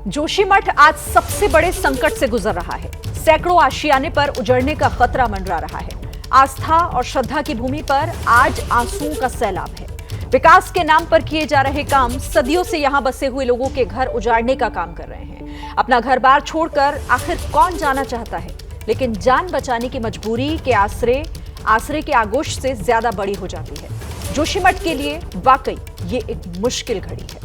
जोशीमठ आज सबसे बड़े संकट से गुजर रहा है। सैकड़ों आशियाने पर उजड़ने का खतरा मंडरा रहा है। आस्था और श्रद्धा की भूमि पर आज आंसुओं का सैलाब है। विकास के नाम पर किए जा रहे काम सदियों से यहां बसे हुए लोगों के घर उजाड़ने का काम कर रहे हैं। अपना घर बार छोड़कर आखिर कौन जाना चाहता है, लेकिन जान बचाने की मजबूरी के आसरे के आगोश से ज्यादा बड़ी हो जाती है। जोशीमठ के लिए वाकई ये एक मुश्किल घड़ी है।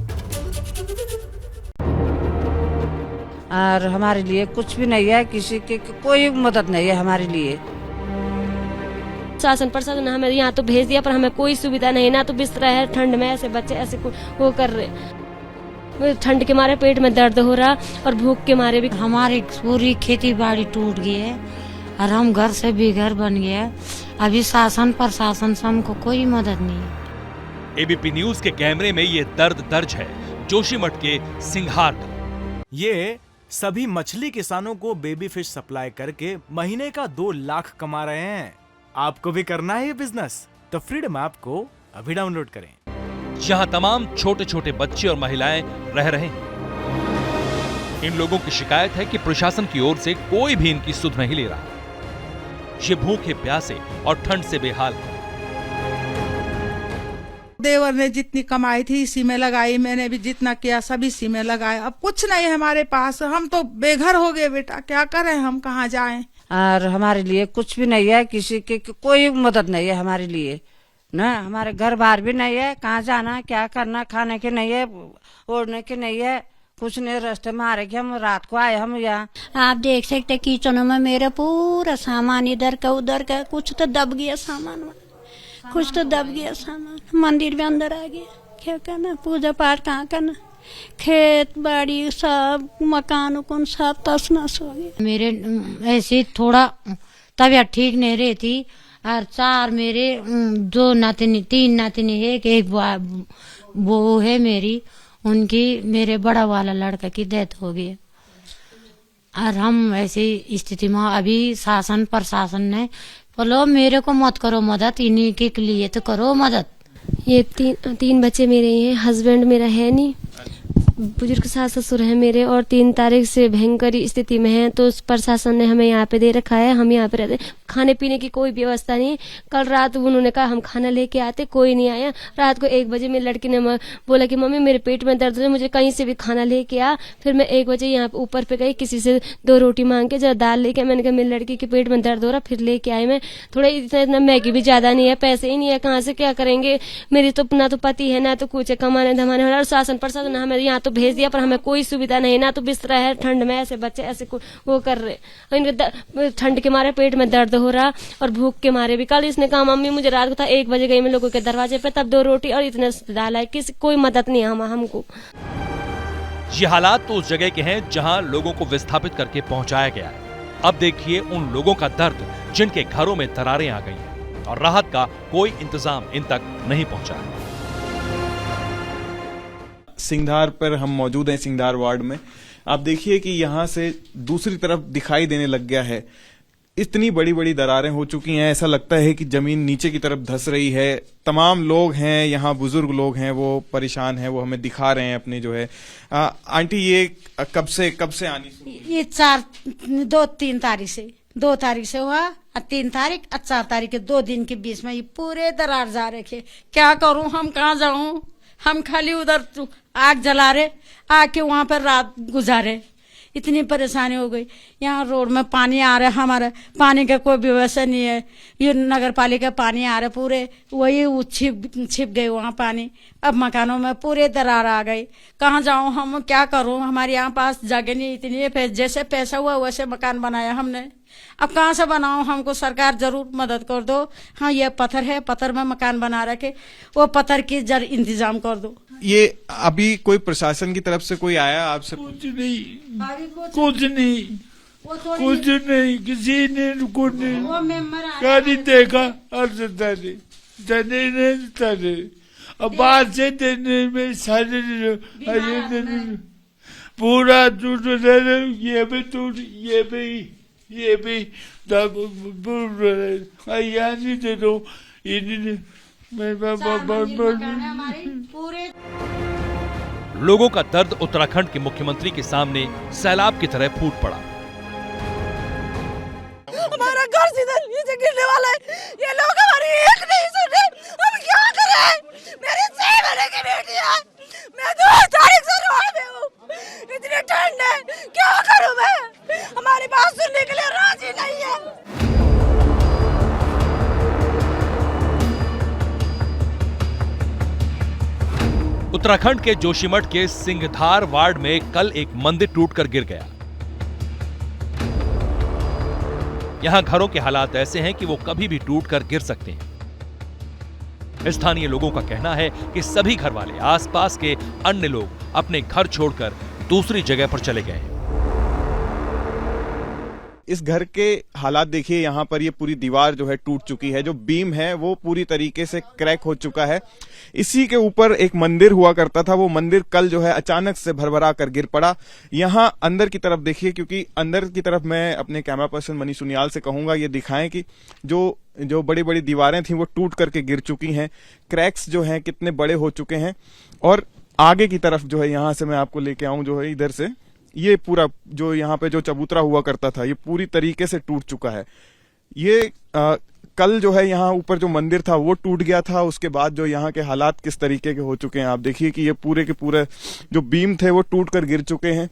और हमारे लिए कुछ भी नहीं है, किसी की कोई मदद नहीं है हमारे लिए। शासन प्रशासन ने हमें यहाँ तो भेज दिया, पर हमें कोई सुविधा नहीं, ना तो बिस्तरा है। ठंड में ऐसे बच्चे ऐसे वो कर रहे, ठंड के मारे पेट में दर्द हो रहा और भूख के मारे भी। हमारी पूरी खेती बाड़ी टूट गई है और हम घर से बेघर बन गए। अभी शासन प्रशासन से हमको कोई मदद नहीं है। एबीपी न्यूज के कैमरे में ये दर्द दर्ज है जोशीमठ के सिंघार का। ये सभी मछली किसानों को बेबी फिश सप्लाई करके महीने का 2 लाख कमा रहे हैं। आपको भी करना है ये बिजनेस? तो फ्रीडम ऐप को अभी डाउनलोड करें। जहां तमाम छोटे छोटे बच्चे और महिलाएं रह रहे हैं। इन लोगों की शिकायत है कि प्रशासन की ओर से कोई भी इनकी सुध नहीं ले रहा। ये भूखे प्यासे और ठंड से बेहाल है। देवर ने जितनी कमाई थी इसी में लगाई, मैंने भी जितना किया सब इसी में लगाया। अब कुछ नहीं है हमारे पास, हम तो बेघर हो गए बेटा, क्या करें, हम कहाँ जाएं। और हमारे लिए कुछ भी नहीं है, किसी की कोई मदद नहीं है हमारे लिए ना। हमारे घर बार भी नहीं है, कहाँ जाना, क्या करना, खाने के नहीं है, ओढ़ने के नहीं है, कुछ नहीं। रास्ते में आ रहे हम रात को आए हम यहाँ। आप देख सकते किचनों में मेरा पूरा सामान इधर का उधर का, कुछ तो दब गया सामान में, कुछ तो दब गया सामान। मंदिर में अंदर आ गया, क्या करना, पूजा पाठ कहाँ करना, खेत बाड़ी सब मकान उकान सब तस नस हो गया। मेरे ऐसे थोड़ा तबीयत ठीक नहीं रहती और 4 मेरे 2 नातिनी 3 नातिनी है, एक वो है मेरी, उनकी मेरे बड़ा वाला लड़का की डेथ हो गई। और हम ऐसी स्थिति में अभी शासन प्रशासन ने बोलो मेरे को मत करो मदद, इन्हीं के लिए तो करो मदद। ये तीन बच्चे मेरे हैं, हस्बैंड मेरा है नहीं, बुजुर्ग सास ससुर है मेरे, और 3 तारीख से भयंकर स्थिति में है। तो प्रशासन ने हमें यहाँ पे दे रखा है, हम यहाँ पे रहते। खाने पीने की कोई व्यवस्था नहीं। कल रात उन्होंने कहा हम खाना लेके आते, कोई नहीं आया। रात को 1 बजे मेरी लड़की ने बोला कि मम्मी मेरे पेट में दर्द है, मुझे कहीं से भी खाना लेके आ। फिर मैं 1 बजे यहाँ ऊपर पे गई, किसी से 2 रोटी मांग के जरा दाल लेके, मैंने कहा मेरी लड़की के पेट में दर्द हो रहा, फिर लेके आए मैं। थोड़ा इतना मैगी भी ज्यादा नहीं है, पैसे ही नहीं है, कहाँ से क्या करेंगे। मेरी तो ना तो पति है ना तो कुछ कमाने धमाने वाला। और शासन प्रशासन ने हमें यहाँ तो भेज दिया, पर हमें कोई सुविधा नहीं, ना तो बिस्तरा है। ठंड में ऐसे बच्चे ऐसे वो कर रहे, इनके ठंड के मारे पेट में दर्द हो रहा और भूख के मारे भी। कल इसने कहा मम्मी मुझे रात को था 1 बजे गई मैं लोगों के दरवाजे पे, तब 2 रोटी और इतने दाल है, किसी कोई मदद नहीं है हमको। ये हालात तो उस जगह के हैं जहां लोगों को विस्थापित करके पहुंचाया गया है। अब देखिए उन लोगों का दर्द जिनके घरों में दरारें आ गई हैं और राहत का कोई इंतजाम इन तक नहीं पहुंचा है। सिंघार पर हम मौजूद हैं, सिंघार वार्ड में। आप देखिए कि यहाँ से दूसरी तरफ दिखाई देने लग गया है। इतनी बड़ी बड़ी दरारें हो चुकी हैं, ऐसा लगता है कि जमीन नीचे की तरफ धंस रही है। तमाम लोग हैं यहाँ, बुजुर्ग लोग हैं, वो परेशान हैं, वो हमें दिखा रहे हैं अपने जो है। आंटी ये कब से आनी? ये 2-3 तारीख से 2 तारीख से हुआ और 3 तारीख और 4 तारीख के 2 दिन के बीच में ये पूरे दरार जा रखे। क्या करूं, हम कहाँ जाऊं, हम खाली उधर आग जला रहे, आग के वहां पर रात गुजारे। इतनी परेशानी हो गई। यहाँ रोड में पानी आ रहा है, हमारे पानी का कोई व्यवस्था नहीं है। ये नगर पालिका पानी आ रहा पूरे, वही छिप गए वहाँ पानी। अब मकानों में पूरे दरार आ गई। कहाँ जाऊँ हम, क्या करूँ, हमारे यहाँ पास जगह नहीं इतनी है। जैसे पैसा हुआ वैसे मकान बनाया हमने, अब कहाँ से बनाऊं, हमको सरकार जरूर मदद कर दो। हाँ ये पत्थर है, पत्थर में मकान बना रखे, वो पत्थर की जर इंतजाम कर दो। ये अभी कोई प्रशासन की तरफ से कोई आया आपसे? कुछ नहीं, किसी ने गाड़ी देखा और अब बाहर से देने में सारे पूरा टूट, ये भी टूट, ये भी नहीं दे दो। लोगों का दर्द उत्तराखंड के मुख्यमंत्री के सामने सैलाब की तरह फूट पड़ा। हमारा घर सीधे नीचे गिरने वाला है, ये लोग हमारी एक नहीं सुन रहे, हम क्या करें? मेरी 6 महीने की बेटी है, मैं 2 तारीख से रोड में हूँ, इतनी ठंड है, क्या करूँ मैं? हमारी बात सुनने के लिए राजी नहीं है। उत्तराखंड के जोशीमठ के सिंघधार वार्ड में कल एक मंदिर टूटकर गिर गया। यहां घरों के हालात ऐसे हैं कि वो कभी भी टूटकर गिर सकते हैं। स्थानीय लोगों का कहना है कि सभी घर वाले, आसपास के अन्य लोग अपने घर छोड़कर दूसरी जगह पर चले गए हैं। इस घर के हालात देखिए, यहाँ पर ये पूरी दीवार जो है टूट चुकी है, जो बीम है वो पूरी तरीके से क्रैक हो चुका है। इसी के ऊपर एक मंदिर हुआ करता था, वो मंदिर कल जो है अचानक से भरभरा कर गिर पड़ा। यहाँ अंदर की तरफ देखिए, क्योंकि अंदर की तरफ मैं अपने कैमरा पर्सन मनीष सुनियाल से कहूंगा ये दिखाएं कि जो बड़ी बड़ी दीवारें थी वो टूट करके गिर चुकी हैं, क्रैक्स जो हैं कितने बड़े हो चुके हैं। और आगे की तरफ जो है, यहाँ से मैं आपको लेके आऊं, जो है इधर से ये पूरा जो यहाँ पे जो चबूतरा हुआ करता था ये पूरी तरीके से टूट चुका है। ये कल जो है यहाँ ऊपर जो मंदिर था वो टूट गया था। उसके बाद जो यहाँ के हालात किस तरीके के हो चुके हैं आप देखिए कि ये पूरे के पूरे जो बीम थे वो टूट कर गिर चुके हैं।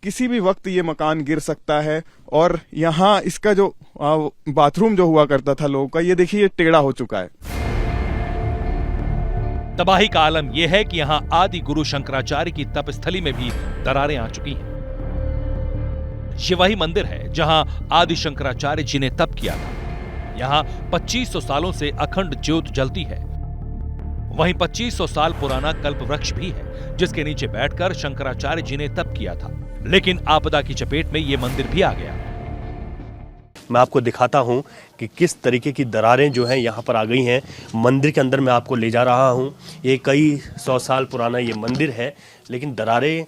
किसी भी वक्त ये मकान गिर सकता है। और यहाँ इसका जो बाथरूम जो हुआ करता था लोगों का, ये देखिए ये टेढ़ा हो चुका है। तबाही का आलम यह है कि यहाँ आदि गुरु शंकराचार्य की तपस्थली में भी दरारें आ चुकी हैं। ये वही मंदिर है जहां आदि शंकराचार्य जी ने तप किया था। यहाँ 2500 सालों से अखंड ज्योत जलती है। वहीं 2500 साल पुराना कल्प वृक्ष भी है जिसके नीचे बैठकर शंकराचार्य जी ने तप किया था। लेकिन आपदा की चपेट में ये मंदिर भी आ गया। मैं आपको दिखाता हूं कि किस तरीके की दरारें जो हैं यहाँ पर आ गई हैं। मंदिर के अंदर मैं आपको ले जा रहा हूं। ये कई 100 साल पुराना ये मंदिर है, लेकिन दरारें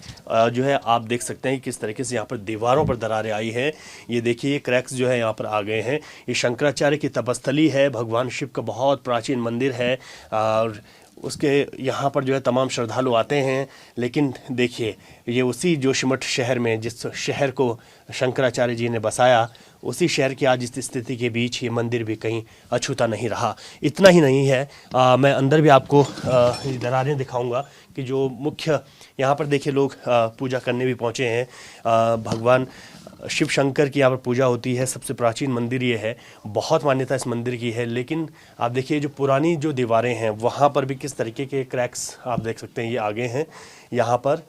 जो है आप देख सकते हैं किस तरीके से यहाँ पर दीवारों पर दरारें आई हैं। ये देखिए ये क्रैक्स जो है यहाँ पर आ गए हैं। ये शंकराचार्य की तपस्थली है, भगवान शिव का बहुत प्राचीन मंदिर है और उसके यहाँ पर जो है तमाम श्रद्धालु आते हैं। लेकिन देखिए ये उसी जोशीमठ शहर में, जिस शहर को शंकराचार्य जी ने बसाया, उसी शहर की आज इस स्थिति के बीच ये मंदिर भी कहीं अछूता नहीं रहा। इतना ही नहीं है, मैं अंदर भी आपको दरारें दिखाऊंगा कि जो मुख्य यहाँ पर देखिए लोग पूजा करने भी पहुँचे हैं। भगवान शिव शंकर की यहाँ पर पूजा होती है। सबसे प्राचीन मंदिर ये है, बहुत मान्यता इस मंदिर की है। लेकिन आप देखिए जो पुरानी जो दीवारें हैं वहाँ पर भी किस तरीके के क्रैक्स आप देख सकते हैं, ये आगे हैं यहाँ पर।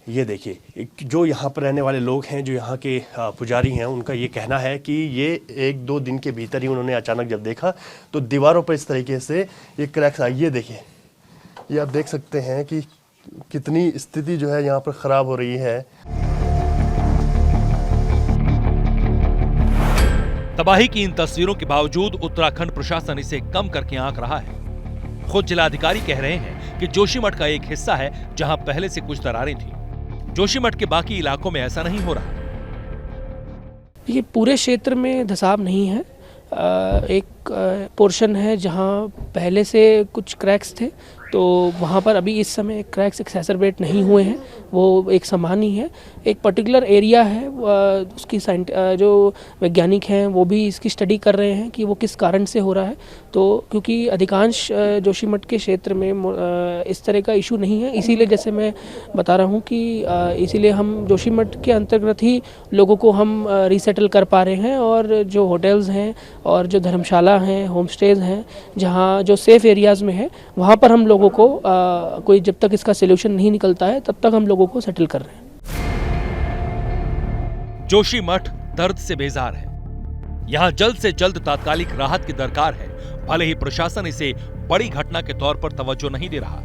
ये देखिए जो यहाँ पर रहने वाले लोग हैं, जो यहाँ के पुजारी हैं, उनका ये कहना है कि ये 1-2 दिन के भीतर ही उन्होंने अचानक जब देखा तो दीवारों पर इस तरीके से ये क्रैक्स आई। ये देखिए, ये आप देख सकते हैं कि कितनी स्थिति जो है यहाँ पर ख़राब हो रही है। तबाही की इन तस्वीरों के बावजूद उत्तराखंड प्रशासन इसे कम करके आंक रहा है। खुद जिलाधिकारी कह रहे हैं कि जोशीमठ का एक हिस्सा है जहां पहले से कुछ दरारें थी। जोशीमठ के बाकी इलाकों में ऐसा नहीं हो रहा। ये पूरे क्षेत्र में धसाव नहीं है। एक पोर्शन है जहां पहले से कुछ क्रैक्स थे, तो वहाँ पर अभी इस समय क्रैक्स एक्सेसरबेट नहीं हुए हैं, वो एक समान ही है। एक पर्टिकुलर एरिया है, उसकी जो वैज्ञानिक हैं वो भी इसकी स्टडी कर रहे हैं कि वो किस कारण से हो रहा है। तो क्योंकि अधिकांश जोशीमठ के क्षेत्र में इस तरह का इशू नहीं है, इसीलिए जैसे मैं बता रहा हूँ कि इसीलिए हम जोशीमठ के अंतर्गत ही लोगों को हम रीसेटल कर पा रहे हैं। और जो होटल्स हैं और जो धर्मशाला हैं, होम स्टेज हैं, जहाँ जो सेफ एरियाज़ में है, वहाँ पर हम लोगों को कोई जब तक इसका सोल्यूशन नहीं निकलता है तब तक हम लोगों को सेटल कर रहे हैं। जोशीमठ दर्द से बेजार है। यहाँ जल्द से जल्द तात्कालिक राहत की दरकार है। भले ही प्रशासन इसे बड़ी घटना के तौर पर तवज्जो नहीं दे रहा,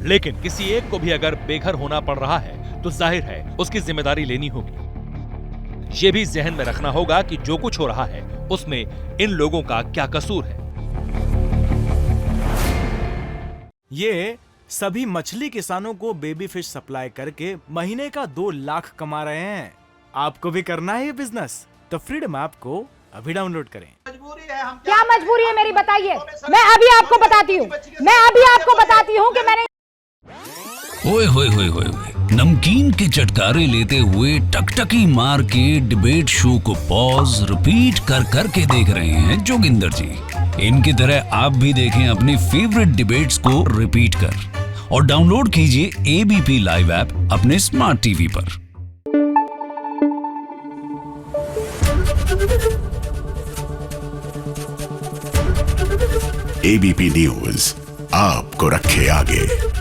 लेकिन किसी एक को भी अगर बेघर होना पड़ रहा है तो जाहिर है उसकी जिम्मेदारी लेनी होगी। ये भी जहन में रखना होगा कि जो कुछ हो रहा है उसमें इन लोगों का क्या कसूर है। ये सभी मछली किसानों को बेबी फिश सप्लाई करके महीने का 2 लाख कमा रहे हैं। आपको भी करना है ये बिजनेस? तो फ्रीडम ऐप को अभी डाउनलोड करें। क्या मजबूरी है मेरी, बताइए। मैं अभी आपको बताती हूँ कि मैंने ओए होए होए होए होए, नमकीन के चटकारे लेते हुए टकटकी मार के डिबेट शो को पॉज रिपीट कर करके देख रहे हैं जोगिंदर जी। इनकी तरह आप भी देखें अपनी फेवरेट डिबेट्स को रिपीट कर और डाउनलोड कीजिए एबीपी लाइव ऐप अपने स्मार्ट टीवी पर। एबीपी न्यूज आपको रखे आगे।